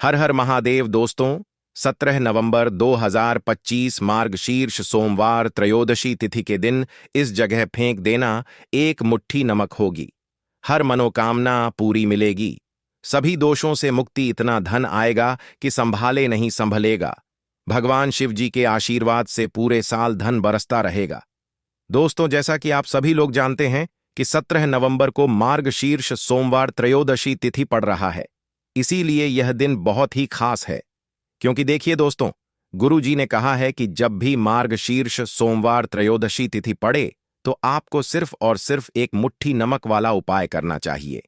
हर हर महादेव दोस्तों। 17 नवंबर 2025 मार्गशीर्ष सोमवार त्रयोदशी तिथि के दिन इस जगह फेंक देना, एक मुट्ठी नमक होगी। हर मनोकामना पूरी मिलेगी। सभी दोषों से मुक्ति, इतना धन आएगा कि संभाले नहीं संभलेगा। भगवान शिव जी के आशीर्वाद से पूरे साल धन बरसता रहेगा। दोस्तों, जैसा कि आप सभी लोग जानते हैं कि 17 नवंबर को मार्गशीर्ष सोमवार त्रयोदशी तिथि पड़ रहा है। इसीलिए यह दिन बहुत ही खास है। क्योंकि देखिए दोस्तों, गुरु जी ने कहा है कि जब भी मार्गशीर्ष सोमवार त्रयोदशी तिथि पड़े तो आपको सिर्फ और सिर्फ एक मुट्ठी नमक वाला उपाय करना चाहिए।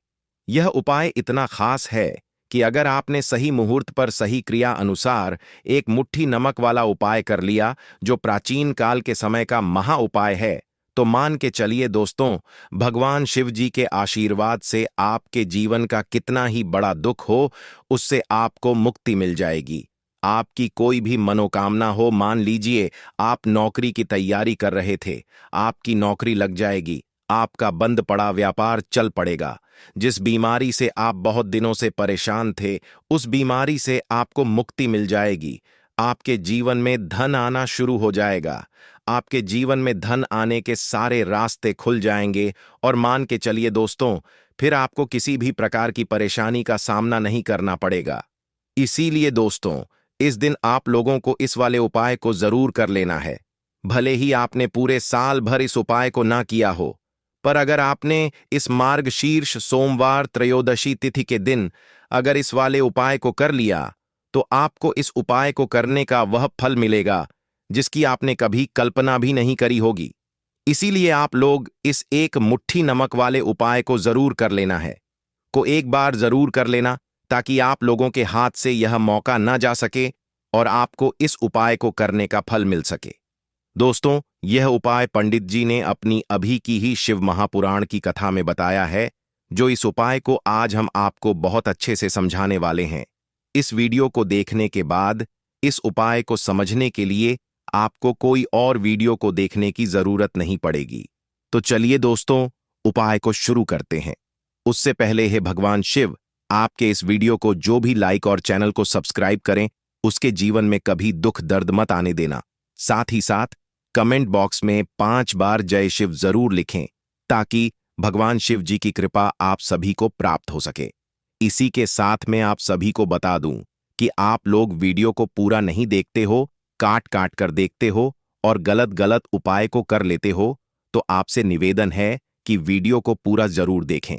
यह उपाय इतना खास है कि अगर आपने सही मुहूर्त पर सही क्रिया अनुसार एक मुट्ठी नमक वाला उपाय कर लिया, जो प्राचीन काल के समय का महा उपाय है, तो मान के चलिए दोस्तों, भगवान शिव जी के आशीर्वाद से आपके जीवन का कितना ही बड़ा दुख हो, उससे आपको मुक्ति मिल जाएगी। आपकी कोई भी मनोकामना हो, मान लीजिए आप नौकरी की तैयारी कर रहे थे, आपकी नौकरी लग जाएगी। आपका बंद पड़ा व्यापार चल पड़ेगा। जिस बीमारी से आप बहुत दिनों से परेशान थे, उस बीमारी से आपको मुक्ति मिल जाएगी। आपके जीवन में धन आना शुरू हो जाएगा। आपके जीवन में धन आने के सारे रास्ते खुल जाएंगे और मान के चलिए दोस्तों, फिर आपको किसी भी प्रकार की परेशानी का सामना नहीं करना पड़ेगा। इसीलिए दोस्तों, इस दिन आप लोगों को इस वाले उपाय को जरूर कर लेना है। भले ही आपने पूरे साल भर इस उपाय को ना किया हो, पर अगर आपने इस मार्गशीर्ष सोमवार त्रयोदशी तिथि के दिन अगर इस वाले उपाय को कर लिया, तो आपको इस उपाय को करने का वह फल मिलेगा जिसकी आपने कभी कल्पना भी नहीं करी होगी। इसीलिए आप लोग इस एक मुट्ठी नमक वाले उपाय को जरूर कर लेना है, को एक बार जरूर कर लेना, ताकि आप लोगों के हाथ से यह मौका न जा सके और आपको इस उपाय को करने का फल मिल सके। दोस्तों, यह उपाय पंडित जी ने अपनी अभी की ही शिव महापुराण की कथा में बताया है, जो इस उपाय को आज हम आपको बहुत अच्छे से समझाने वाले हैं। इस वीडियो को देखने के बाद इस उपाय को समझने के लिए आपको कोई और वीडियो को देखने की जरूरत नहीं पड़ेगी। तो चलिए दोस्तों, उपाय को शुरू करते हैं। उससे पहले है भगवान शिव आपके इस वीडियो को जो भी लाइक और चैनल को सब्सक्राइब करें, उसके जीवन में कभी दुख दर्द मत आने देना। साथ ही साथ कमेंट बॉक्स में 5 बार जय शिव जरूर लिखें, ताकि भगवान शिव जी की कृपा आप सभी को प्राप्त हो सके। इसी के साथ में आप सभी को बता दूं कि आप लोग वीडियो को पूरा नहीं देखते हो, काट काट कर देखते हो और गलत गलत उपाय को कर लेते हो, तो आपसे निवेदन है कि वीडियो को पूरा जरूर देखें।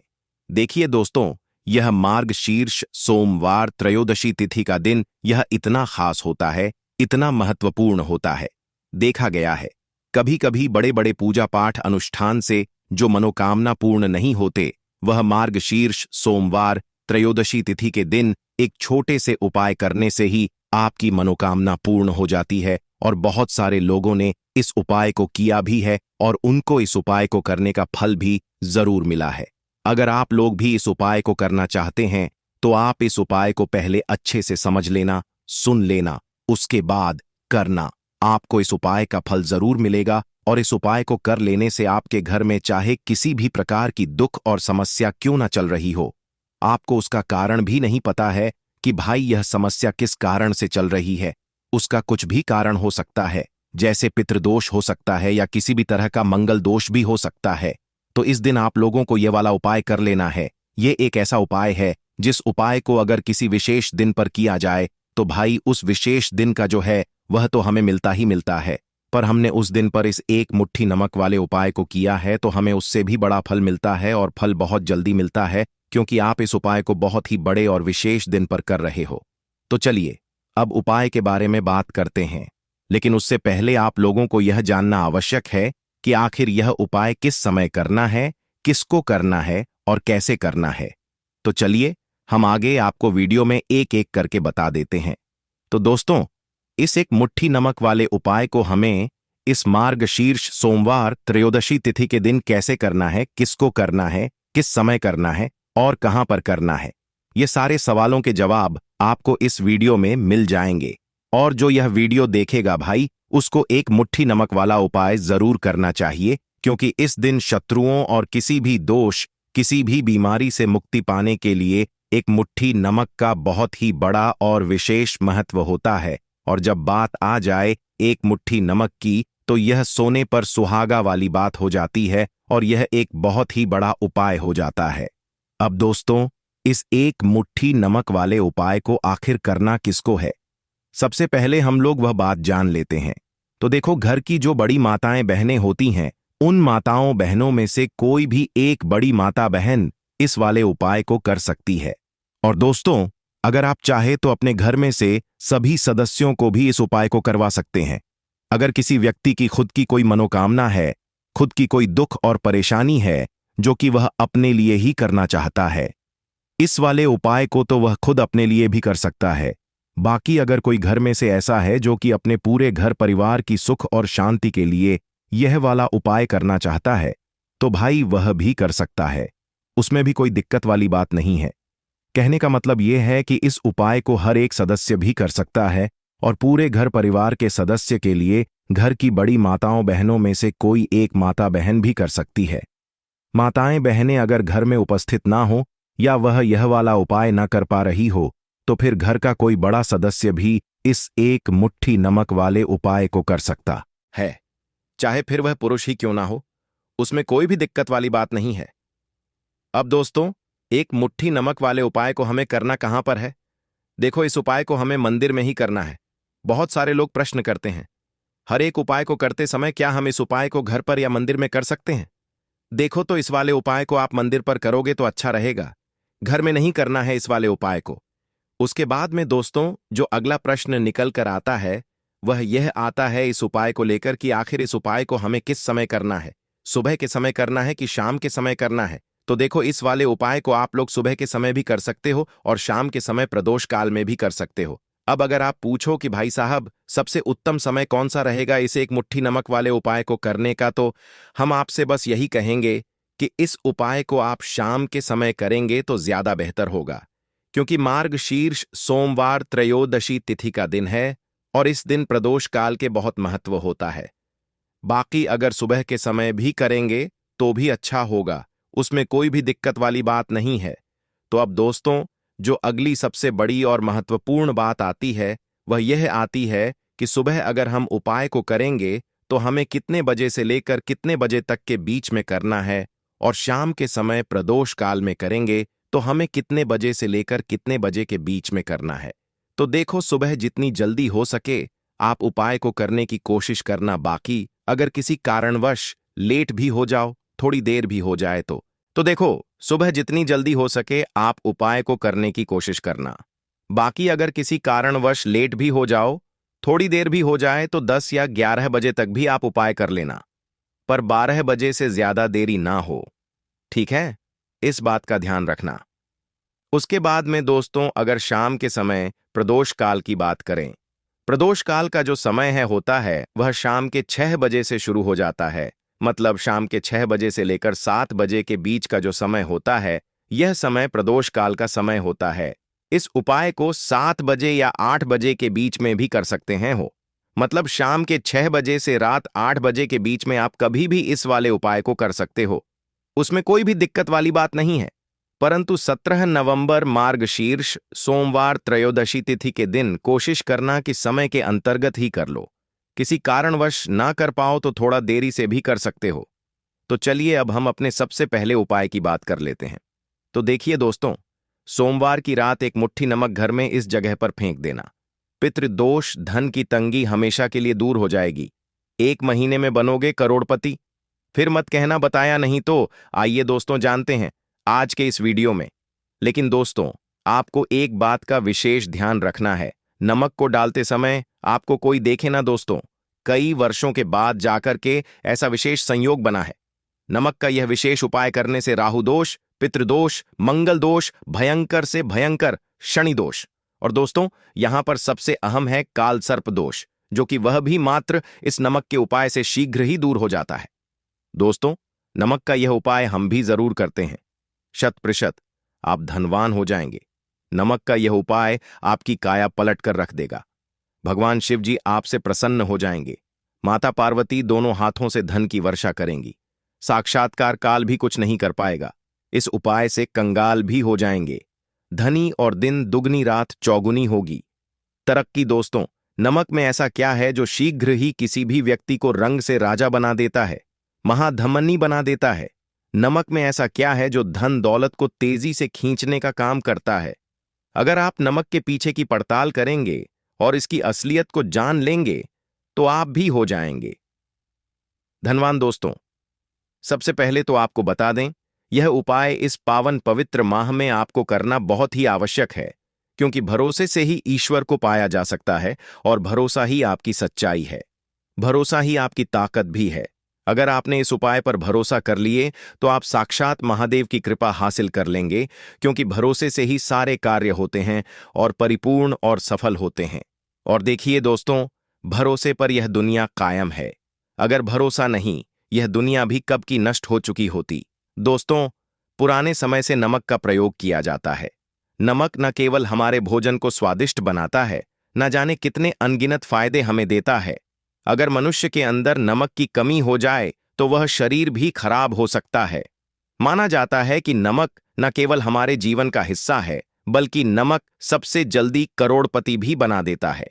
देखिए दोस्तों, यह मार्गशीर्ष सोमवार त्रयोदशी तिथि का दिन यह इतना खास होता है, इतना महत्वपूर्ण होता है। देखा गया है कभी कभी बड़े बड़े पूजा पाठ अनुष्ठान से जो मनोकामना पूर्ण नहीं होते, वह मार्गशीर्ष सोमवार त्रयोदशी तिथि के दिन एक छोटे से उपाय करने से ही आपकी मनोकामना पूर्ण हो जाती है। और बहुत सारे लोगों ने इस उपाय को किया भी है और उनको इस उपाय को करने का फल भी जरूर मिला है। अगर आप लोग भी इस उपाय को करना चाहते हैं, तो आप इस उपाय को पहले अच्छे से समझ लेना, सुन लेना, उसके बाद करना। आपको इस उपाय का फल जरूर मिलेगा और इस उपाय को कर लेने से आपके घर में चाहे किसी भी प्रकार की दुख और समस्या क्यों ना चल रही हो, आपको उसका कारण भी नहीं पता है कि भाई यह समस्या किस कारण से चल रही है। उसका कुछ भी कारण हो सकता है, जैसे पितृदोष हो सकता है या किसी भी तरह का मंगल दोष भी हो सकता है। तो इस दिन आप लोगों को यह वाला उपाय कर लेना है। ये एक ऐसा उपाय है जिस उपाय को अगर किसी विशेष दिन पर किया जाए, तो भाई उस विशेष दिन का जो है वह तो हमें मिलता ही मिलता है। पर हमने उस दिन पर इस एक मुट्ठी नमक वाले उपाय को किया है, तो हमें उससे भी बड़ा फल मिलता है और फल बहुत जल्दी मिलता है, क्योंकि आप इस उपाय को बहुत ही बड़े और विशेष दिन पर कर रहे हो। तो चलिए अब उपाय के बारे में बात करते हैं, लेकिन उससे पहले आप लोगों को यह जानना आवश्यक है कि आखिर यह उपाय किस समय करना है, किसको करना है और कैसे करना है। तो चलिए हम आगे आपको वीडियो में एक एक करके बता देते हैं। तो दोस्तों, इस एक मुट्ठी नमक वाले उपाय को हमें इस मार्गशीर्ष सोमवार त्रयोदशी तिथि के दिन कैसे करना है, किसको करना है, किस समय करना है और कहां पर करना है, ये सारे सवालों के जवाब आपको इस वीडियो में मिल जाएंगे। और जो यह वीडियो देखेगा भाई, उसको एक मुट्ठी नमक वाला उपाय जरूर करना चाहिए, क्योंकि इस दिन शत्रुओं और किसी भी दोष, किसी भी बीमारी से मुक्ति पाने के लिए एक मुट्ठी नमक का बहुत ही बड़ा और विशेष महत्व होता है, और जब बात आ जाए एक मुट्ठी नमक की, तो यह सोने पर सुहागा वाली बात हो जाती है और यह एक बहुत ही बड़ा उपाय हो जाता है। अब दोस्तों, इस एक मुट्ठी नमक वाले उपाय को आखिर करना किसको है? सबसे पहले हम लोग वह बात जान लेते हैं। तो देखो, घर की जो बड़ी माताएं बहनें होती हैं, उन माताओं बहनों में से कोई भी एक बड़ी माता बहन इस वाले उपाय को कर सकती है। और दोस्तों, अगर आप चाहे तो अपने घर में से सभी सदस्यों को भी इस उपाय को करवा सकते हैं। अगर किसी व्यक्ति की खुद की कोई मनोकामना है, खुद की कोई दुख और परेशानी है जो कि वह अपने लिए ही करना चाहता है, इस वाले उपाय को तो वह खुद अपने लिए भी कर सकता है। बाकी अगर कोई घर में से ऐसा है जो कि अपने पूरे घर परिवार की सुख और शांति के लिए यह वाला उपाय करना चाहता है, तो भाई वह भी कर सकता है। उसमें भी कोई दिक्कत वाली बात नहीं है। कहने का मतलब यह है कि इस उपाय को हर एक सदस्य भी कर सकता है, और पूरे घर परिवार के सदस्य के लिए घर की बड़ी माताओं बहनों में से कोई एक माता बहन भी कर सकती है। माताएं बहनें अगर घर में उपस्थित ना हो या वह यह वाला उपाय ना कर पा रही हो, तो फिर घर का कोई बड़ा सदस्य भी इस एक मुट्ठी नमक वाले उपाय को कर सकता है, चाहे फिर वह पुरुष ही क्यों ना हो। उसमें कोई भी दिक्कत वाली बात नहीं है। अब दोस्तों, एक मुट्ठी नमक वाले उपाय को हमें करना कहां पर है? देखो, इस उपाय को हमें मंदिर में ही करना है। बहुत सारे लोग प्रश्न करते हैं, हर एक उपाय को करते समय क्या हम इस उपाय को घर पर या मंदिर में कर सकते हैं? देखो, तो इस वाले उपाय को आप मंदिर पर करोगे तो अच्छा रहेगा, घर में नहीं करना है इस वाले उपाय को। उसके बाद में दोस्तों, जो अगला प्रश्न निकल कर आता है वह यह आता है इस उपाय को लेकर कि आखिर इस उपाय को हमें किस समय करना है, सुबह के समय करना है कि शाम के समय करना है? तो देखो, इस वाले उपाय को आप लोग सुबह के समय भी कर सकते हो और शाम के समय प्रदोष काल में भी कर सकते हो। अब अगर आप पूछो कि भाई साहब, सबसे उत्तम समय कौन सा रहेगा इस एक मुट्ठी नमक वाले उपाय को करने का, तो हम आपसे बस यही कहेंगे कि इस उपाय को आप शाम के समय करेंगे तो ज्यादा बेहतर होगा, क्योंकि मार्गशीर्ष सोमवार त्रयोदशी तिथि का दिन है और इस दिन प्रदोष काल के बहुत महत्व होता है। बाकी अगर सुबह के समय भी करेंगे तो भी अच्छा होगा, उसमें कोई भी दिक्कत वाली बात नहीं है। तो अब दोस्तों, जो अगली सबसे बड़ी और महत्वपूर्ण बात आती है वह यह आती है कि सुबह अगर हम उपाय को करेंगे तो हमें कितने बजे से लेकर कितने बजे तक के बीच में करना है, और शाम के समय प्रदोष काल में करेंगे तो हमें कितने बजे से लेकर कितने बजे के बीच में करना है। तो देखो, सुबह जितनी जल्दी हो सके आप उपाय को करने की कोशिश करना। बाकी अगर किसी कारणवश लेट भी हो जाओ, थोड़ी देर भी हो जाए तो देखो, सुबह जितनी जल्दी हो सके आप उपाय को करने की कोशिश करना। बाकी अगर किसी कारणवश लेट भी हो जाओ, थोड़ी देर भी हो जाए, तो 10 या 11 बजे तक भी आप उपाय कर लेना, पर 12 बजे से ज्यादा देरी ना हो, ठीक है? इस बात का ध्यान रखना। उसके बाद में दोस्तों, अगर शाम के समय प्रदोष काल की बात करें, प्रदोष काल का जो समय होता है वह शाम के 6 बजे से शुरू हो जाता है। मतलब शाम के 6 बजे से लेकर 7 बजे के बीच का जो समय होता है, यह समय प्रदोष काल का समय होता है। इस उपाय को 7 बजे या 8 बजे के बीच में भी कर सकते हैं हो। मतलब शाम के 6 बजे से रात 8 बजे के बीच में आप कभी भी इस वाले उपाय को कर सकते हो, उसमें कोई भी दिक्कत वाली बात नहीं है। परंतु 17 नवंबर मार्गशीर्ष सोमवार त्रयोदशी तिथि के दिन कोशिश करना कि समय के अंतर्गत ही कर लो। किसी कारणवश ना कर पाओ तो थोड़ा देरी से भी कर सकते हो। तो चलिए अब हम अपने सबसे पहले उपाय की बात कर लेते हैं। तो देखिए दोस्तों, सोमवार की रात एक मुट्ठी नमक घर में इस जगह पर फेंक देना। पितृदोष, धन की तंगी हमेशा के लिए दूर हो जाएगी। 1 महीने में बनोगे करोड़पति। फिर मत कहना बताया नहीं। तो आइए दोस्तों, जानते हैं आज के इस वीडियो में। लेकिन दोस्तों, आपको एक बात का विशेष ध्यान रखना है, नमक को डालते समय आपको कोई देखे ना दोस्तों। कई वर्षों के बाद जाकर के ऐसा विशेष संयोग बना है। नमक का यह विशेष उपाय करने से राहु दोष, पितृदोष, मंगल दोष, भयंकर से भयंकर शनि दोष, और दोस्तों यहां पर सबसे अहम है काल सर्प दोष, जो कि वह भी मात्र इस नमक के उपाय से शीघ्र ही दूर हो जाता है। दोस्तों, नमक का यह उपाय हम भी जरूर करते हैं। 100% आप धनवान हो जाएंगे। नमक का यह उपाय आपकी काया पलट कर रख देगा। भगवान शिव जी आपसे प्रसन्न हो जाएंगे। माता पार्वती दोनों हाथों से धन की वर्षा करेंगी। साक्षात्कार काल भी कुछ नहीं कर पाएगा। इस उपाय से कंगाल भी हो जाएंगे। धनी और दिन दुगनी रात चौगुनी होगी। तरक्की दोस्तों, नमक में ऐसा क्या है जो शीघ्र ही किसी भी व्यक्ति को रंग से राजा बना देता है, महाधमनी बना देता है? नमक में ऐसा क्या है जो धन दौलत को तेजी से खींचने का काम करता है? अगर आप नमक के पीछे की पड़ताल करेंगे और इसकी असलियत को जान लेंगे तो आप भी हो जाएंगे धनवान दोस्तों। सबसे पहले तो आपको बता दें, यह उपाय इस पावन पवित्र माह में आपको करना बहुत ही आवश्यक है, क्योंकि भरोसे से ही ईश्वर को पाया जा सकता है और भरोसा ही आपकी सच्चाई है, भरोसा ही आपकी ताकत भी है। अगर आपने इस उपाय पर भरोसा कर लिए तो आप साक्षात महादेव की कृपा हासिल कर लेंगे, क्योंकि भरोसे से ही सारे कार्य होते हैं और परिपूर्ण और सफल होते हैं। और देखिए दोस्तों, भरोसे पर यह दुनिया कायम है। अगर भरोसा नहीं, यह दुनिया भी कब की नष्ट हो चुकी होती। दोस्तों, पुराने समय से नमक का प्रयोग किया जाता है। नमक न केवल हमारे भोजन को स्वादिष्ट बनाता है, न जाने कितने अनगिनत फायदे हमें देता है। अगर मनुष्य के अंदर नमक की कमी हो जाए तो वह शरीर भी खराब हो सकता है। माना जाता है कि नमक न केवल हमारे जीवन का हिस्सा है, बल्कि नमक सबसे जल्दी करोड़पति भी बना देता है।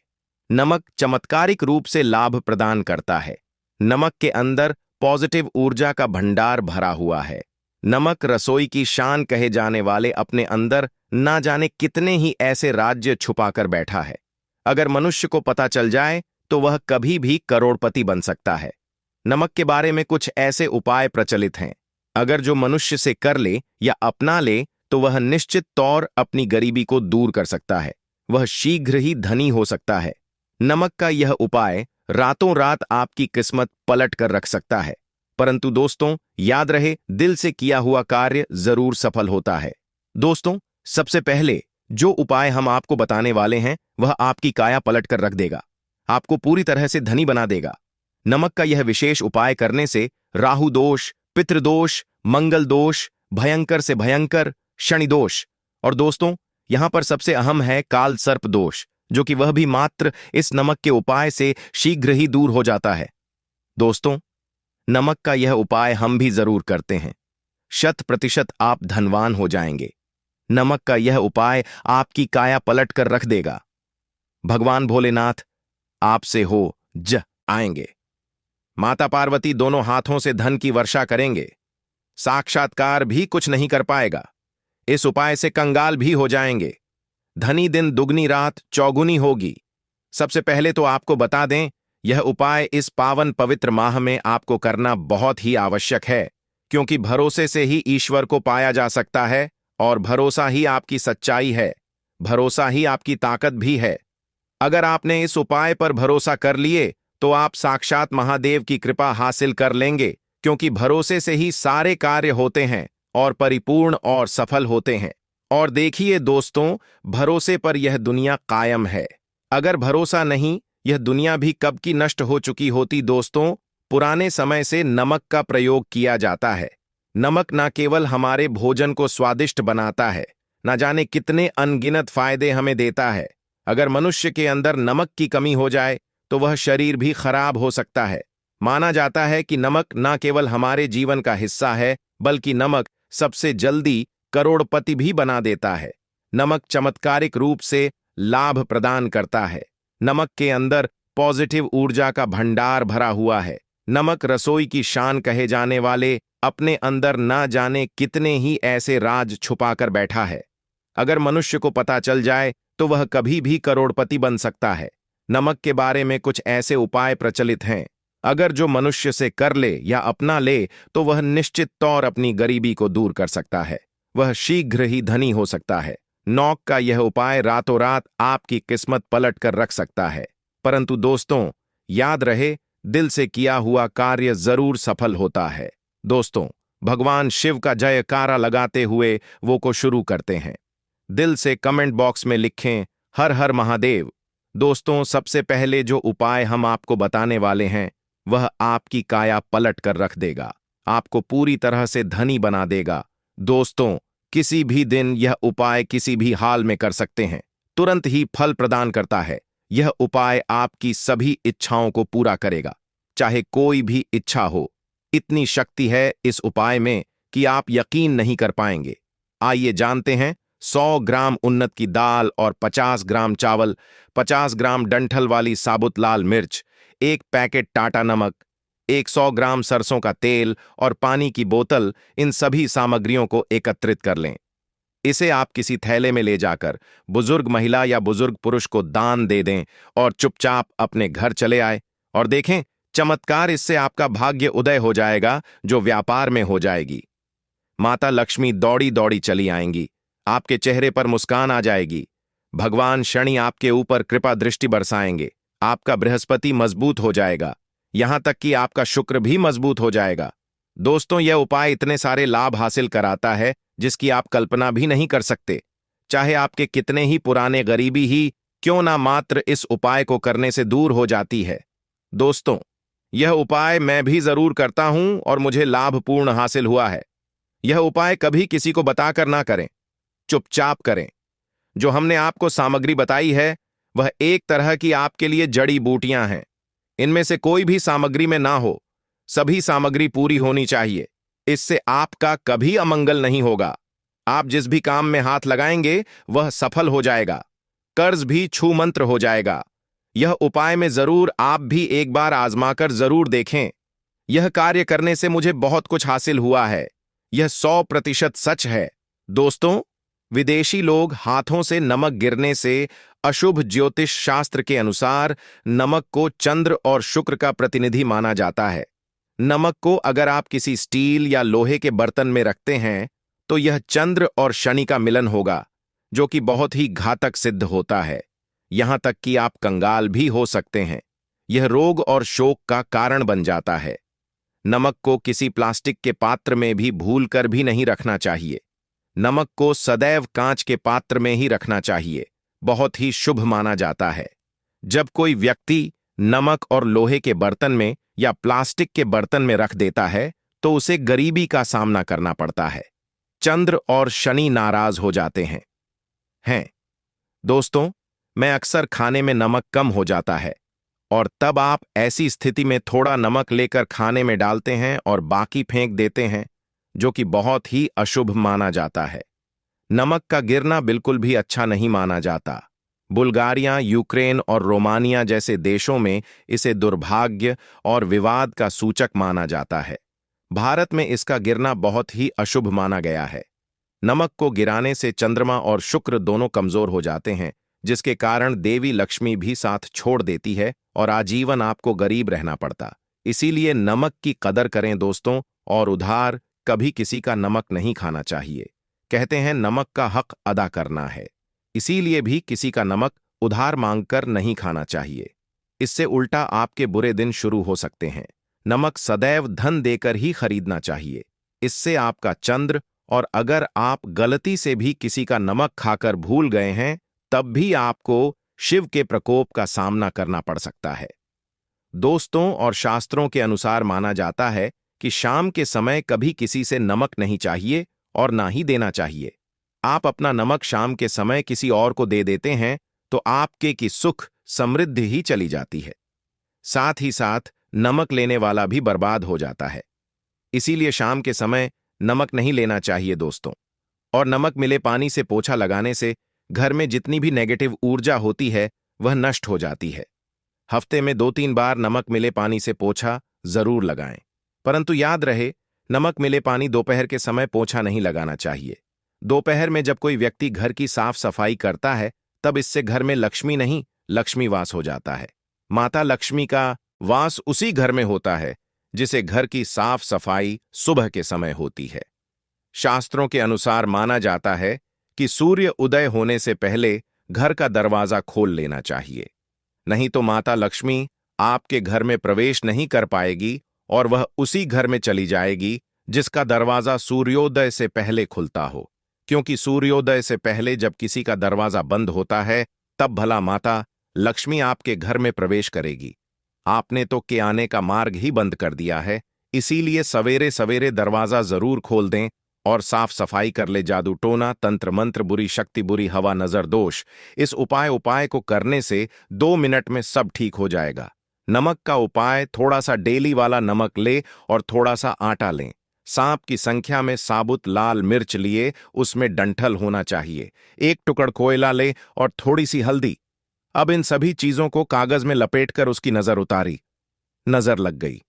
नमक चमत्कारिक रूप से लाभ प्रदान करता है। नमक के अंदर पॉजिटिव ऊर्जा का भंडार भरा हुआ है। नमक रसोई की शान कहे जाने वाले अपने अंदर ना जाने कितने ही ऐसे राज्य छुपाकर बैठा है। अगर मनुष्य को पता चल जाए तो वह कभी भी करोड़पति बन सकता है। नमक के बारे में कुछ ऐसे उपाय प्रचलित हैं, अगर जो मनुष्य से कर ले या अपना ले तो वह निश्चित तौर अपनी गरीबी को दूर कर सकता है, वह शीघ्र ही धनी हो सकता है। नमक का यह उपाय रातों रात आपकी किस्मत पलट कर रख सकता है। परंतु दोस्तों, याद रहे, दिल से किया हुआ कार्य जरूर सफल होता है। दोस्तों, सबसे पहले जो उपाय हम आपको बताने वाले हैं वह आपकी काया पलट कर रख देगा, आपको पूरी तरह से धनी बना देगा। नमक का यह विशेष उपाय करने से राहु दोष, पितृदोष, मंगल दोष, भयंकर से भयंकर शनि दोष, और दोस्तों यहां पर सबसे अहम है काल सर्प दोष, जो कि वह भी मात्र इस नमक के उपाय से शीघ्र ही दूर हो जाता है। दोस्तों, नमक का यह उपाय हम भी जरूर करते हैं, 100% आप धनवान हो जाएंगे। नमक का यह उपाय आपकी काया पलट कर रख देगा। भगवान भोलेनाथ आपसे हो ज आएंगे। माता पार्वती दोनों हाथों से धन की वर्षा करेंगे। साक्षात्कार भी कुछ नहीं कर पाएगा। इस उपाय से कंगाल भी हो जाएंगे। धनी दिन दुगनी रात चौगुनी होगी। सबसे पहले तो आपको बता दें, यह उपाय इस पावन पवित्र माह में आपको करना बहुत ही आवश्यक है, क्योंकि भरोसे से ही ईश्वर को पाया जा सकता है और भरोसा ही आपकी सच्चाई है, भरोसा ही आपकी ताकत भी है। अगर आपने इस उपाय पर भरोसा कर लिए तो आप साक्षात महादेव की कृपा हासिल कर लेंगे, क्योंकि भरोसे से ही सारे कार्य होते हैं और परिपूर्ण और सफल होते हैं। और देखिए दोस्तों, भरोसे पर यह दुनिया कायम है। अगर भरोसा नहीं, यह दुनिया भी कब की नष्ट हो चुकी होती। दोस्तों, पुराने समय से नमक का प्रयोग किया जाता है। नमक न केवल हमारे भोजन को स्वादिष्ट बनाता है, न जाने कितने अनगिनत फायदे हमें देता है। अगर मनुष्य के अंदर नमक की कमी हो जाए तो वह शरीर भी खराब हो सकता है। माना जाता है कि नमक न केवल हमारे जीवन का हिस्सा है, बल्कि नमक सबसे जल्दी करोड़पति भी बना देता है। नमक चमत्कारिक रूप से लाभ प्रदान करता है। नमक के अंदर पॉजिटिव ऊर्जा का भंडार भरा हुआ है। नमक रसोई की शान कहे जाने वाले अपने अंदर न जाने कितने ही ऐसे राज छुपाकर बैठा है। अगर मनुष्य को पता चल जाए तो वह कभी भी करोड़पति बन सकता है। नमक के बारे में कुछ ऐसे उपाय प्रचलित हैं, अगर जो मनुष्य से कर ले या अपना ले तो वह निश्चित तौर अपनी गरीबी को दूर कर सकता है, वह शीघ्र ही धनी हो सकता है। नमक का यह उपाय रातों रात आपकी किस्मत पलट कर रख सकता है। परंतु दोस्तों, याद रहे, दिल से किया हुआ कार्य जरूर सफल होता है। दोस्तों, भगवान शिव का जयकारा लगाते हुए वो को शुरू करते हैं। दिल से कमेंट बॉक्स में लिखें हर हर महादेव। दोस्तों, सबसे पहले जो उपाय हम आपको बताने वाले हैं वह आपकी काया पलट कर रख देगा, आपको पूरी तरह से धनी बना देगा। दोस्तों, किसी भी दिन यह उपाय किसी भी हाल में कर सकते हैं, तुरंत ही फल प्रदान करता है। यह उपाय आपकी सभी इच्छाओं को पूरा करेगा, चाहे कोई भी इच्छा हो। इतनी शक्ति है इस उपाय में कि आप यकीन नहीं कर पाएंगे। आइए जानते हैं 100 ग्राम उन्नत की दाल और 50 ग्राम चावल, 50 ग्राम डंठल वाली साबुत लाल मिर्च, एक पैकेट टाटा नमक, 100 ग्राम सरसों का तेल और पानी की बोतल, इन सभी सामग्रियों को एकत्रित कर लें। इसे आप किसी थैले में ले जाकर बुजुर्ग महिला या बुजुर्ग पुरुष को दान दे दें और चुपचाप अपने घर चले आए और देखें, चमत्कार, इससे आपका भाग्य उदय हो जाएगा जो व्यापार में हो जाएगी। माता लक्ष्मी दौड़ी दौड़ी चली आएंगी, आपके चेहरे पर मुस्कान आ जाएगी। भगवान शनि आपके ऊपर कृपा दृष्टि बरसाएंगे, आपका बृहस्पति मजबूत हो जाएगा, यहां तक कि आपका शुक्र भी मजबूत हो जाएगा। दोस्तों, यह उपाय इतने सारे लाभ हासिल कराता है जिसकी आप कल्पना भी नहीं कर सकते। चाहे आपके कितने ही पुराने गरीबी ही क्यों ना, मात्र इस उपाय को करने से दूर हो जाती है। दोस्तों, यह उपाय मैं भी जरूर करता हूं और मुझे लाभपूर्ण हासिल हुआ है। यह उपाय कभी किसी को बताकर ना करें, चुपचाप करें। जो हमने आपको सामग्री बताई है वह एक तरह की आपके लिए जड़ी बूटियां हैं। इनमें से कोई भी सामग्री में ना हो, सभी सामग्री पूरी होनी चाहिए। इससे आपका कभी अमंगल नहीं होगा। आप जिस भी काम में हाथ लगाएंगे वह सफल हो जाएगा, कर्ज भी छू मंत्र हो जाएगा। यह उपाय में जरूर आप भी एक बार आजमाकर जरूर देखें। यह कार्य करने से मुझे बहुत कुछ हासिल हुआ है, यह 100% सच है। दोस्तों, विदेशी लोग हाथों से नमक गिरने से अशुभ ज्योतिष शास्त्र के अनुसार नमक को चंद्र और शुक्र का प्रतिनिधि माना जाता है। नमक को अगर आप किसी स्टील या लोहे के बर्तन में रखते हैं तो यह चंद्र और शनि का मिलन होगा, जो कि बहुत ही घातक सिद्ध होता है। यहां तक कि आप कंगाल भी हो सकते हैं। यह रोग और शोक का कारण बन जाता है। नमक को किसी प्लास्टिक के पात्र में भी भूलकर भी नहीं रखना चाहिए। नमक को सदैव कांच के पात्र में ही रखना चाहिए, बहुत ही शुभ माना जाता है। जब कोई व्यक्ति नमक और लोहे के बर्तन में या प्लास्टिक के बर्तन में रख देता है तो उसे गरीबी का सामना करना पड़ता है। चंद्र और शनि नाराज हो जाते हैं। दोस्तों, मैं अक्सर खाने में नमक कम हो जाता है और तब आप ऐसी स्थिति में थोड़ा नमक लेकर खाने में डालते हैं और बाकी फेंक देते हैं, जो कि बहुत ही अशुभ माना जाता है। नमक का गिरना बिल्कुल भी अच्छा नहीं माना जाता। बुल्गारिया, यूक्रेन और रोमानिया जैसे देशों में इसे दुर्भाग्य और विवाद का सूचक माना जाता है। भारत में इसका गिरना बहुत ही अशुभ माना गया है। नमक को गिराने से चंद्रमा और शुक्र दोनों कमजोर हो जाते हैं, जिसके कारण देवी लक्ष्मी भी साथ छोड़ देती है और आजीवन आपको गरीब रहना पड़ता। इसीलिए नमक की कदर करें दोस्तों, और उधार कभी किसी का नमक नहीं खाना चाहिए। कहते हैं नमक का हक अदा करना है, इसीलिए भी किसी का नमक उधार मांगकर नहीं खाना चाहिए। इससे उल्टा आपके बुरे दिन शुरू हो सकते हैं। नमक सदैव धन देकर ही खरीदना चाहिए, इससे आपका चंद्र, और अगर आप गलती से भी किसी का नमक खाकर भूल गए हैं तब भी आपको शिव के प्रकोप का सामना करना पड़ सकता है। दोस्तों, और शास्त्रों के अनुसार माना जाता है कि शाम के समय कभी किसी से नमक नहीं चाहिए और ना ही देना चाहिए। आप अपना नमक शाम के समय किसी और को दे देते हैं तो आपके की सुख समृद्धि ही चली जाती है, साथ ही साथ नमक लेने वाला भी बर्बाद हो जाता है। इसीलिए शाम के समय नमक नहीं लेना चाहिए दोस्तों। और नमक मिले पानी से पोछा लगाने से घर में जितनी भी नेगेटिव ऊर्जा होती है वह नष्ट हो जाती है। हफ्ते में 2-3 बार नमक मिले पानी से पोछा जरूर लगाएं, परंतु याद रहे, नमक मिले पानी दोपहर के समय पोछा नहीं लगाना चाहिए। दोपहर में जब कोई व्यक्ति घर की साफ सफाई करता है तब इससे घर में लक्ष्मी नहीं, लक्ष्मी वास हो जाता है। माता लक्ष्मी का वास उसी घर में होता है जिसे घर की साफ सफाई सुबह के समय होती है। शास्त्रों के अनुसार माना जाता है कि सूर्य उदय होने से पहले घर का दरवाजा खोल लेना चाहिए, नहीं तो माता लक्ष्मी आपके घर में प्रवेश नहीं कर पाएगी और वह उसी घर में चली जाएगी जिसका दरवाजा सूर्योदय से पहले खुलता हो, क्योंकि सूर्योदय से पहले जब किसी का दरवाजा बंद होता है तब भला माता लक्ष्मी आपके घर में प्रवेश करेगी। आपने तो के आने का मार्ग ही बंद कर दिया है। इसीलिए सवेरे सवेरे दरवाजा जरूर खोल दें और साफ सफाई कर ले। जादू टोना, तंत्र मंत्र, बुरी शक्ति, बुरी हवा, नजर दोष, इस उपाय को करने से 2 मिनट में सब ठीक हो जाएगा। नमक का उपाय, थोड़ा सा डेली वाला नमक ले और थोड़ा सा आटा लें, सांप की संख्या में साबुत लाल मिर्च लिए, उसमें डंठल होना चाहिए। एक टुकड़ कोयला ले और थोड़ी सी हल्दी। अब इन सभी चीजों को कागज में लपेटकर उसकी नजर उतारी। नजर लग गई।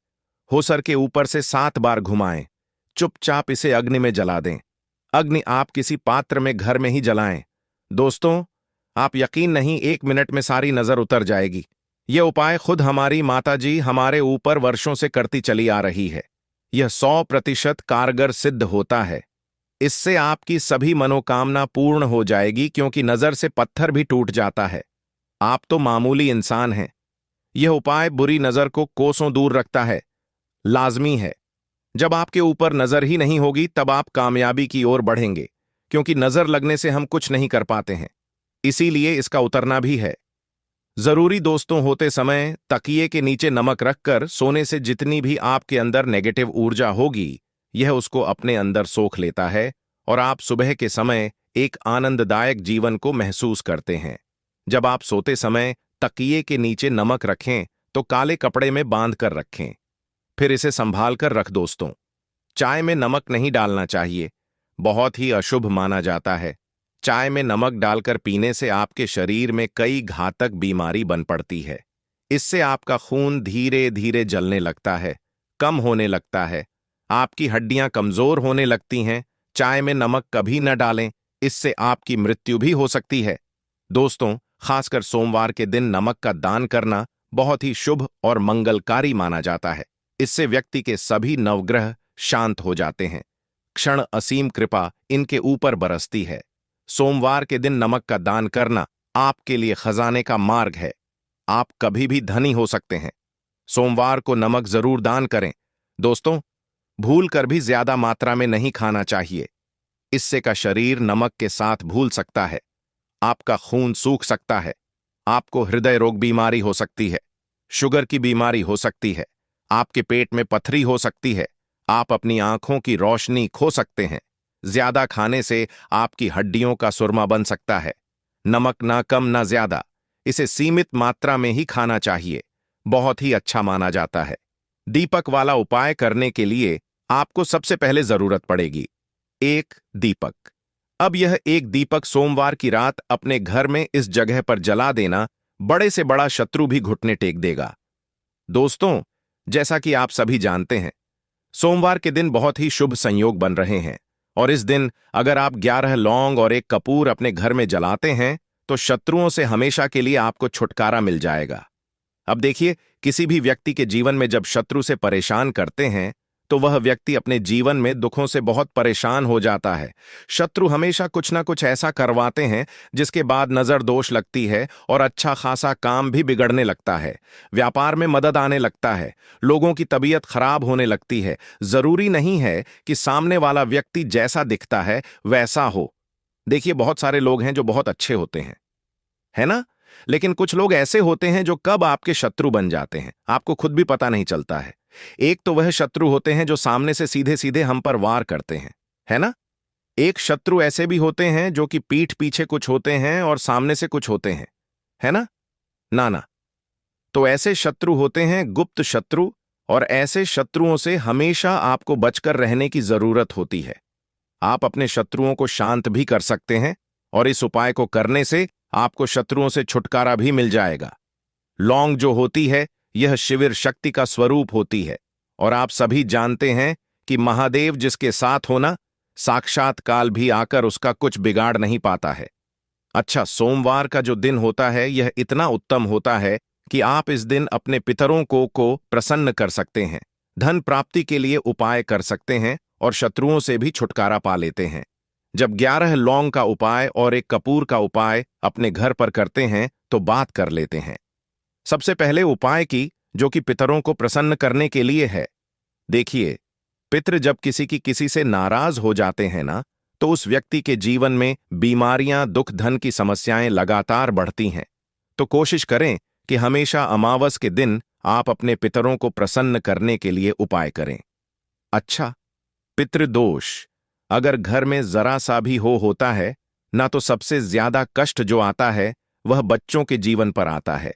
होसर के ऊपर से 7 बार घुमाएं। चुपचाप इसे अग्नि में जला दें। अग्नि आप किसी पात्र में घर में ही जलाएं। दोस्तों, आप यकीन नहीं, 1 मिनट में सारी नजर उतर जाएगी। यह उपाय खुद हमारी माताजी हमारे ऊपर वर्षों से करती चली आ रही है। यह 100% कारगर सिद्ध होता है। इससे आपकी सभी मनोकामना पूर्ण हो जाएगी, क्योंकि नजर से पत्थर भी टूट जाता है। आप तो मामूली इंसान हैं। यह उपाय बुरी नजर को कोसों दूर रखता है। लाजमी है। जब आपके ऊपर नजर ही नहीं होगी तब आप कामयाबी की ओर बढ़ेंगे, क्योंकि नजर लगने से हम कुछ नहीं कर पाते हैं। इसीलिए इसका उतरना भी है। जरूरी दोस्तों, होते समय तकिए के नीचे नमक रखकर सोने से जितनी भी आपके अंदर नेगेटिव ऊर्जा होगी, यह उसको अपने अंदर सोख लेता है और आप सुबह के समय एक आनंददायक जीवन को महसूस करते हैं। जब आप सोते समय तकिए के नीचे नमक रखें तो काले कपड़े में बांध कर रखें। फिर इसे संभाल कर रख दोस्तों। चाय में नमक नहीं डालना चाहिए, बहुत ही अशुभ माना जाता है। चाय में नमक डालकर पीने से आपके शरीर में कई घातक बीमारी बन पड़ती है। इससे आपका खून धीरे धीरे जलने लगता है, कम होने लगता है, आपकी हड्डियां कमजोर होने लगती हैं। चाय में नमक कभी न डालें, इससे आपकी मृत्यु भी हो सकती है। दोस्तों, खासकर सोमवार के दिन नमक का दान करना बहुत ही शुभ और मंगलकारी माना जाता है। इससे व्यक्ति के सभी नवग्रह शांत हो जाते हैं। क्षण असीम कृपा इनके ऊपर बरसती है। सोमवार के दिन नमक का दान करना आपके लिए खजाने का मार्ग है। आप कभी भी धनी हो सकते हैं। सोमवार को नमक जरूर दान करें। दोस्तों, भूल कर भी ज्यादा मात्रा में नहीं खाना चाहिए। इससे का शरीर नमक के साथ भूल सकता है। आपका खून सूख सकता है। आपको हृदय रोग बीमारी हो सकती है, शुगर की बीमारी हो सकती है, आपके पेट में पथरी हो सकती है, आप अपनी आंखों की रोशनी खो सकते हैं। ज्यादा खाने से आपकी हड्डियों का सुरमा बन सकता है। नमक ना कम ना ज्यादा, इसे सीमित मात्रा में ही खाना चाहिए। बहुत ही अच्छा माना जाता है। दीपक वाला उपाय करने के लिए आपको सबसे पहले जरूरत पड़ेगी एक दीपक। अब यह एक दीपक सोमवार की रात अपने घर में इस जगह पर जला देना, बड़े से बड़ा शत्रु भी घुटने टेक देगा। दोस्तों, जैसा कि आप सभी जानते हैं, सोमवार के दिन बहुत ही शुभ संयोग बन रहे हैं और इस दिन अगर आप 11 लौंग और 1 कपूर अपने घर में जलाते हैं तो शत्रुओं से हमेशा के लिए आपको छुटकारा मिल जाएगा। अब देखिए, किसी भी व्यक्ति के जीवन में जब शत्रु से परेशान करते हैं तो वह व्यक्ति अपने जीवन में दुखों से बहुत परेशान हो जाता है। शत्रु हमेशा कुछ ना कुछ ऐसा करवाते हैं जिसके बाद नजर दोष लगती है और अच्छा खासा काम भी बिगड़ने लगता है। व्यापार में मदद आने लगता है, लोगों की तबीयत खराब होने लगती है। जरूरी नहीं है कि सामने वाला व्यक्ति जैसा दिखता है वैसा हो। देखिए, बहुत सारे लोग हैं जो बहुत अच्छे होते हैं, है ना? लेकिन कुछ लोग ऐसे होते हैं जो कब आपके शत्रु बन जाते हैं आपको खुद भी पता नहीं चलता है। एक तो वह शत्रु होते हैं जो सामने से सीधे सीधे हम पर वार करते हैं, है ना? एक शत्रु ऐसे भी होते हैं जो कि पीठ पीछे कुछ होते हैं और सामने से कुछ होते हैं, है ना? ना ना। तो ऐसे शत्रु होते हैं गुप्त शत्रु, और ऐसे शत्रुओं से हमेशा आपको बचकर रहने की जरूरत होती है। आप अपने शत्रुओं को शांत भी कर सकते हैं और इस उपाय को करने से आपको शत्रुओं से छुटकारा भी मिल जाएगा। लौंग जो होती है, यह शिविर शक्ति का स्वरूप होती है और आप सभी जानते हैं कि महादेव जिसके साथ होना, साक्षात काल भी आकर उसका कुछ बिगाड़ नहीं पाता है। अच्छा, सोमवार का जो दिन होता है यह इतना उत्तम होता है कि आप इस दिन अपने पितरों को प्रसन्न कर सकते हैं, धन प्राप्ति के लिए उपाय कर सकते हैं और शत्रुओं से भी छुटकारा पा लेते हैं। जब 11 लौंग का उपाय और 1 कपूर का उपाय अपने घर पर करते हैं तो बात कर लेते हैं। सबसे पहले उपाय की, जो कि पितरों को प्रसन्न करने के लिए है। देखिए, पितृ जब किसी से नाराज हो जाते हैं ना, तो उस व्यक्ति के जीवन में बीमारियां, दुख, धन की समस्याएं लगातार बढ़ती हैं। तो कोशिश करें कि हमेशा अमावस के दिन आप अपने पितरों को प्रसन्न करने के लिए उपाय करें। अच्छा, पितृदोष अगर घर में जरा सा भी होता है ना, तो सबसे ज्यादा कष्ट जो आता है वह बच्चों के जीवन पर आता है।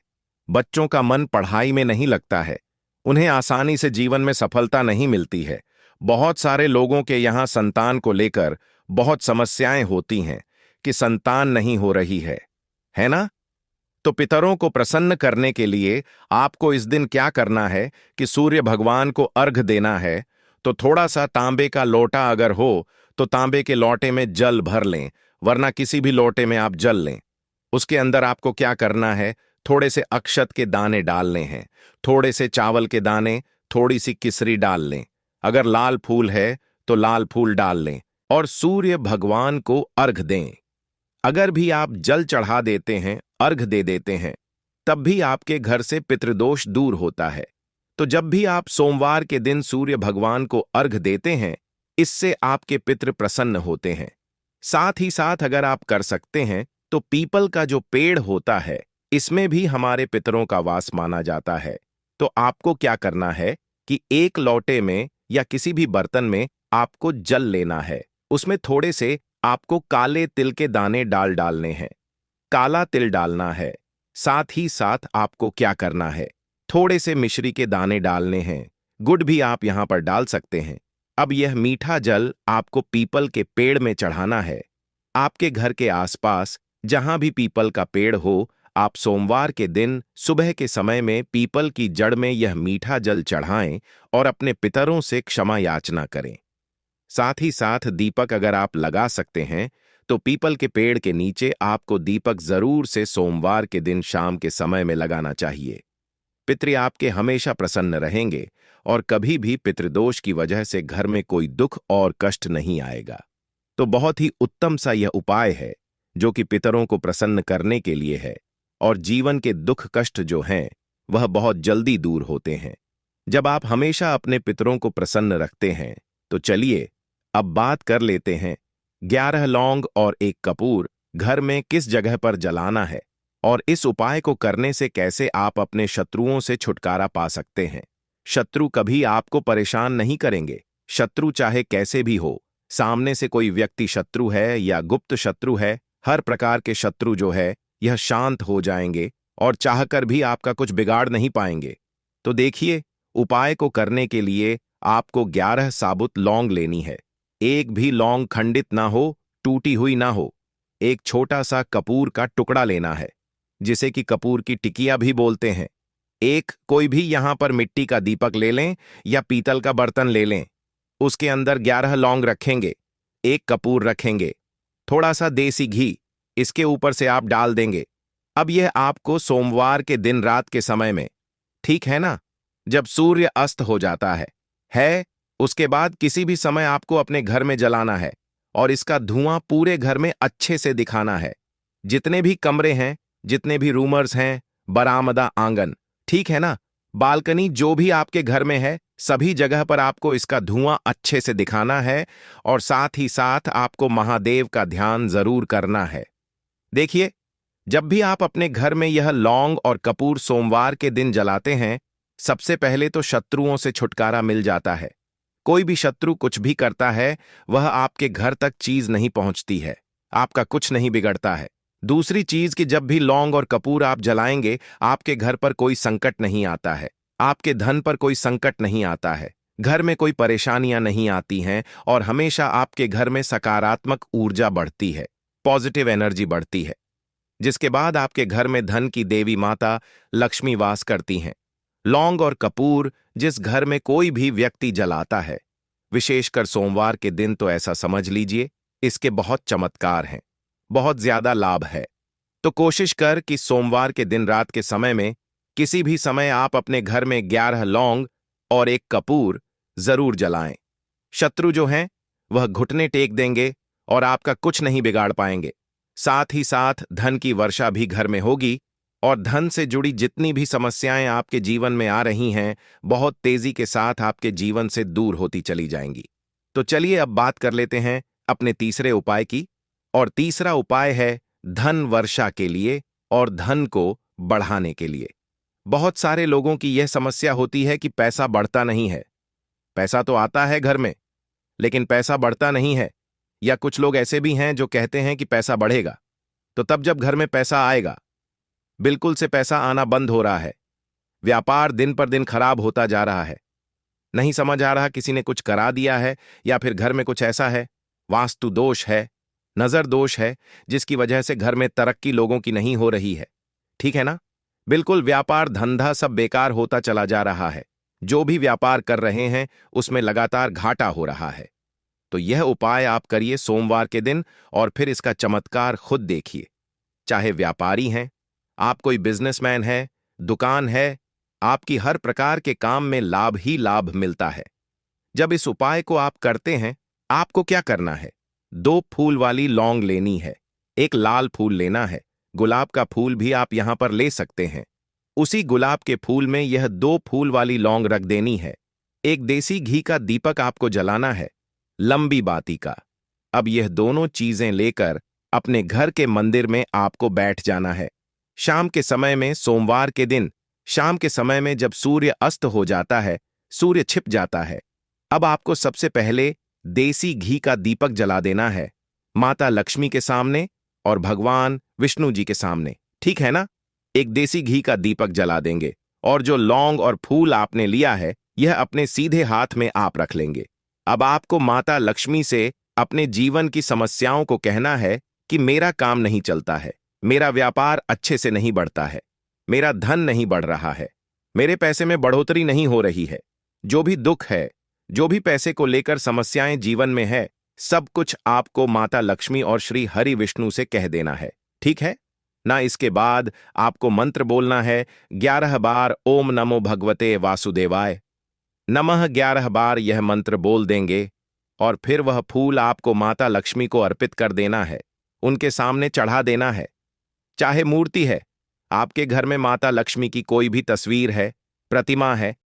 बच्चों का मन पढ़ाई में नहीं लगता है, उन्हें आसानी से जीवन में सफलता नहीं मिलती है। बहुत सारे लोगों के यहाँ संतान को लेकर बहुत समस्याएं होती हैं कि संतान नहीं हो रही है ना? तो पितरों को प्रसन्न करने के लिए आपको इस दिन क्या करना है कि सूर्य भगवान को अर्घ देना है। तो थोड़ा सा तांबे का लोटा अगर हो तो तांबे के लोटे में जल भर लें, वरना किसी भी लोटे में आप जल लें। उसके अंदर आपको क्या करना है, थोड़े से अक्षत के दाने डालने हैं, थोड़े से चावल के दाने, थोड़ी सी किसरी डाल लें। अगर लाल फूल है तो लाल फूल डाल लें और सूर्य भगवान को अर्घ दें। अगर भी आप जल चढ़ा देते हैं, अर्घ दे देते हैं, तब भी आपके घर से पितृदोष दूर होता है। तो जब भी आप सोमवार के दिन सूर्य भगवान को अर्घ देते हैं, इससे आपके पितृ प्रसन्न होते हैं। साथ ही साथ अगर आप कर सकते हैं तो पीपल का जो पेड़ होता है, इसमें भी हमारे पितरों का वास माना जाता है। तो आपको क्या करना है कि एक लोटे में या किसी भी बर्तन में आपको जल लेना है। उसमें थोड़े से आपको काले तिल के दाने डालने हैं, काला तिल डालना है। साथ ही साथ आपको क्या करना है, थोड़े से मिश्री के दाने डालने हैं, गुड़ भी आप यहां पर डाल सकते हैं। अब यह मीठा जल आपको पीपल के पेड़ में चढ़ाना है। आपके घर के आसपास जहां भी पीपल का पेड़ हो, आप सोमवार के दिन सुबह के समय में पीपल की जड़ में यह मीठा जल चढ़ाएं और अपने पितरों से क्षमा याचना करें। साथ ही साथ दीपक अगर आप लगा सकते हैं तो पीपल के पेड़ के नीचे आपको दीपक जरूर से सोमवार के दिन शाम के समय में लगाना चाहिए। पितृ आपके हमेशा प्रसन्न रहेंगे और कभी भी पितृदोष की वजह से घर में कोई दुख और कष्ट नहीं आएगा। तो बहुत ही उत्तम सा यह उपाय है जो कि पितरों को प्रसन्न करने के लिए है, और जीवन के दुख कष्ट जो हैं वह बहुत जल्दी दूर होते हैं जब आप हमेशा अपने पितरों को प्रसन्न रखते हैं। तो चलिए अब बात कर लेते हैं 11 लौंग और 1 कपूर घर में किस जगह पर जलाना है और इस उपाय को करने से कैसे आप अपने शत्रुओं से छुटकारा पा सकते हैं। शत्रु कभी आपको परेशान नहीं करेंगे। शत्रु चाहे कैसे भी हो, सामने से कोई व्यक्ति शत्रु है या गुप्त शत्रु है, हर प्रकार के शत्रु जो है यह शांत हो जाएंगे और चाहकर भी आपका कुछ बिगाड़ नहीं पाएंगे। तो देखिए, उपाय को करने के लिए आपको 11 साबुत लौंग लेनी है। एक भी लौंग खंडित ना हो, टूटी हुई ना हो। एक छोटा सा कपूर का टुकड़ा लेना है, जिसे कि कपूर की टिकिया भी बोलते हैं। एक कोई भी यहां पर मिट्टी का दीपक ले लें या पीतल का बर्तन ले लें। उसके अंदर 11 लौंग रखेंगे, 1 कपूर रखेंगे, थोड़ा सा देसी घी इसके ऊपर से आप डाल देंगे। अब यह आपको सोमवार के दिन रात के समय में, ठीक है ना, जब सूर्य अस्त हो जाता है, उसके बाद किसी भी समय आपको अपने घर में जलाना है और इसका धुआं पूरे घर में अच्छे से दिखाना है। जितने भी कमरे हैं, जितने भी रूमर्स हैं, बरामदा, आंगन, ठीक है ना, बालकनी, जो भी आपके घर में है, सभी जगह पर आपको इसका धुआं अच्छे से दिखाना है और साथ ही साथ आपको महादेव का ध्यान जरूर करना है। देखिए, जब भी आप अपने घर में यह लौंग और कपूर सोमवार के दिन जलाते हैं, सबसे पहले तो शत्रुओं से छुटकारा मिल जाता है। कोई भी शत्रु कुछ भी करता है, वह आपके घर तक चीज नहीं पहुंचती है, आपका कुछ नहीं बिगड़ता है। दूसरी चीज कि जब भी लौंग और कपूर आप जलाएंगे, आपके घर पर कोई संकट नहीं आता है, आपके धन पर कोई संकट नहीं आता है, घर में कोई परेशानियां नहीं आती हैं और हमेशा आपके घर में सकारात्मक ऊर्जा बढ़ती है, पॉजिटिव एनर्जी बढ़ती है, जिसके बाद आपके घर में धन की देवी माता लक्ष्मी वास करती हैं। लौंग और कपूर जिस घर में कोई भी व्यक्ति जलाता है, विशेषकर सोमवार के दिन, तो ऐसा समझ लीजिए इसके बहुत चमत्कार हैं, बहुत ज्यादा लाभ है। तो कोशिश कर कि सोमवार के दिन रात के समय में किसी भी समय आप अपने घर में 11 लौंग और 1 कपूर जरूर जलाएं। शत्रु जो हैं वह घुटने टेक देंगे और आपका कुछ नहीं बिगाड़ पाएंगे। साथ ही साथ धन की वर्षा भी घर में होगी और धन से जुड़ी जितनी भी समस्याएं आपके जीवन में आ रही हैं, बहुत तेजी के साथ आपके जीवन से दूर होती चली जाएंगी। तो चलिए अब बात कर लेते हैं अपने तीसरे उपाय की, और तीसरा उपाय है धन वर्षा के लिए और धन को बढ़ाने के लिए। बहुत सारे लोगों की यह समस्या होती है कि पैसा बढ़ता नहीं है। पैसा तो आता है घर में, लेकिन पैसा बढ़ता नहीं है। या कुछ लोग ऐसे भी हैं जो कहते हैं कि पैसा बढ़ेगा, तो तब जब घर में पैसा आएगा, बिल्कुल से पैसा आना बंद हो रहा है। व्यापार दिन पर दिन खराब होता जा रहा है। नहीं समझ आ रहा, किसी ने कुछ करा दिया है या फिर घर में कुछ ऐसा है, वास्तु दोष है, नजर दोष है, जिसकी वजह से घर में तरक्की लोगों की नहीं हो रही है। ठीक है ना? बिल्कुल, व्यापार धंधा सब बेकार होता चला जा रहा है। जो भी व्यापार कर रहे हैं उसमें लगातार घाटा हो रहा है। तो यह उपाय आप करिए सोमवार के दिन और फिर इसका चमत्कार खुद देखिए। चाहे व्यापारी हैं, आप कोई बिजनेसमैन है, दुकान है, आपकी हर प्रकार के काम में लाभ ही लाभ मिलता है। जब इस उपाय को आप करते हैं, आपको क्या करना है? 2 फूल वाली लौंग लेनी है, एक लाल फूल लेना है, गुलाब का फूल भी आप यहां पर ले सकते हैं। उसी गुलाब के फूल में यह 2 फूल वाली लौंग रख देनी है। एक देसी घी का दीपक आपको जलाना है, लंबी बाती का। अब यह दोनों चीजें लेकर अपने घर के मंदिर में आपको बैठ जाना है। शाम के समय में, सोमवार के दिन शाम के समय में जब सूर्य अस्त हो जाता है, सूर्य छिप जाता है, अब आपको सबसे पहले देसी घी का दीपक जला देना है, माता लक्ष्मी के सामने और भगवान विष्णु जी के सामने। ठीक है ना? एक देसी घी का दीपक जला देंगे और जो लौंग और फूल आपने लिया है, यह अपने सीधे हाथ में आप रख लेंगे। अब आपको माता लक्ष्मी से अपने जीवन की समस्याओं को कहना है कि मेरा काम नहीं चलता है, मेरा व्यापार अच्छे से नहीं बढ़ता है, मेरा धन नहीं बढ़ रहा है, मेरे पैसे में बढ़ोतरी नहीं हो रही है। जो भी दुख है, जो भी पैसे को लेकर समस्याएं जीवन में है, सब कुछ आपको माता लक्ष्मी और श्री हरि विष्णु से कह देना है। ठीक है ना? इसके बाद आपको मंत्र बोलना है 11 बार, ओम नमो भगवते वासुदेवाय नमः। 11 बार यह मंत्र बोल देंगे और फिर वह फूल आपको माता लक्ष्मी को अर्पित कर देना है, उनके सामने चढ़ा देना है। चाहे मूर्ति है, आपके घर में माता लक्ष्मी की कोई भी तस्वीर है, प्रतिमा है,